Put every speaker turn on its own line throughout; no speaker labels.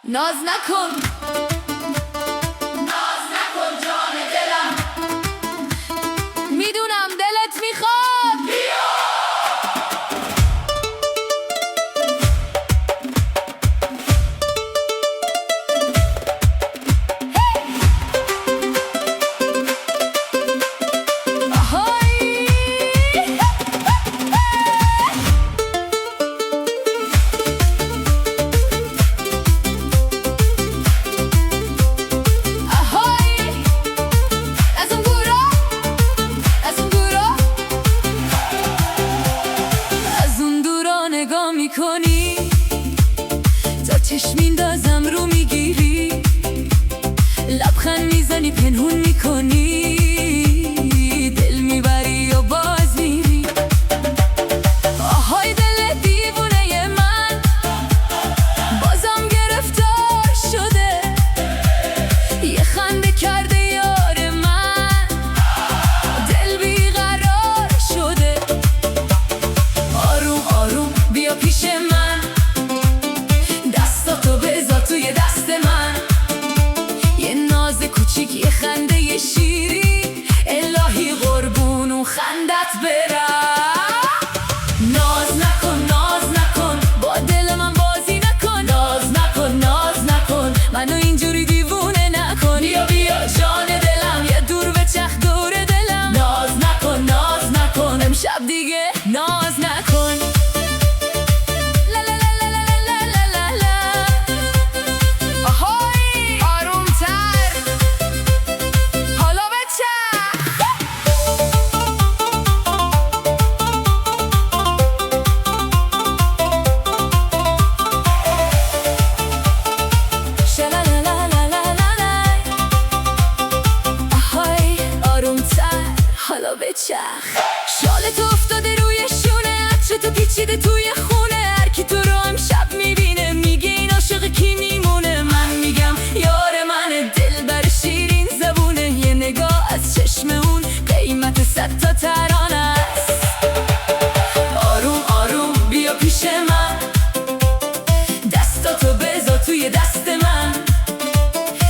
ناز نکن، ناز نکن جان دلم، میدونم دلت میخواد بیا. کنی تا چشم میندازم رو میگیری، لبخند میزنی پنهون میکنی، دل میبری و باز میری. آهای دل دیوونه من بازم گرفتار شده، یه خنده کرده یار من، دل بیقرار شده. آروم آروم بیا پیش من، دستاتو بذار توی دست من، یه ناز کوچیک یه خنده یه شیری، الهی قربون اون خندت برم. ناز نکن ناز نکن با دل من بازی نکن، ناز نکن ناز نکن منو اینجوری دیوونه نکن. بیا بیا جان دلم یه دور بچرخ دور دلم، ناز نکن ناز نکن امشب دیگه ناز نکن. حالا بچرخ، شالت افتاده روی شونه، عطرتو پیچیده توی خونه، هر کی تو رو امشب میبینه میگه این عاشق کی میمونه. من میگم یار من دلبر شیرین زبونه، یه نگاه از چشم اون قیمت 100 تا ترانه است. آروم آروم بیا پیش من، دستاتو بذار توی دست من،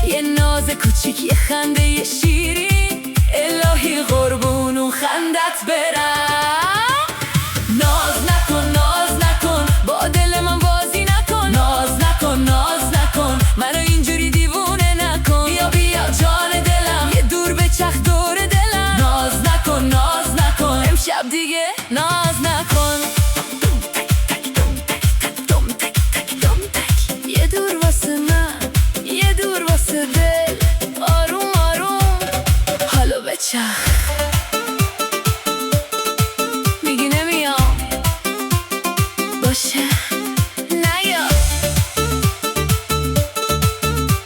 یه ناز کوچیک یه خنده یه شیرین، الهی قربون اون خندت برم. ناز نکن ناز نکن با دل من بازی نکن، ناز نکن ناز نکن منو اینجوری دیوونه نکن. بیا بیا جان دلم یه دور بچرخ دور دلم، ناز نکن ناز نکن امشب دیگه ناز نکن. یه دور واسه من یه دور واسه دل، آروم آروم حالا بچرخ. میگی نمیام باشه نیا،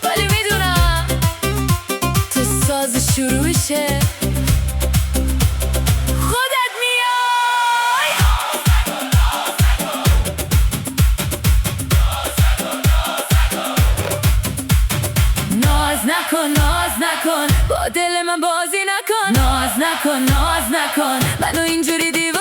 ولی میدونم تو ساز شروع شه خودت میای. ناز نکن ناز نکن با دل من بازی نکن، ناز نکن ناز نکن منو اینجوری دیوونه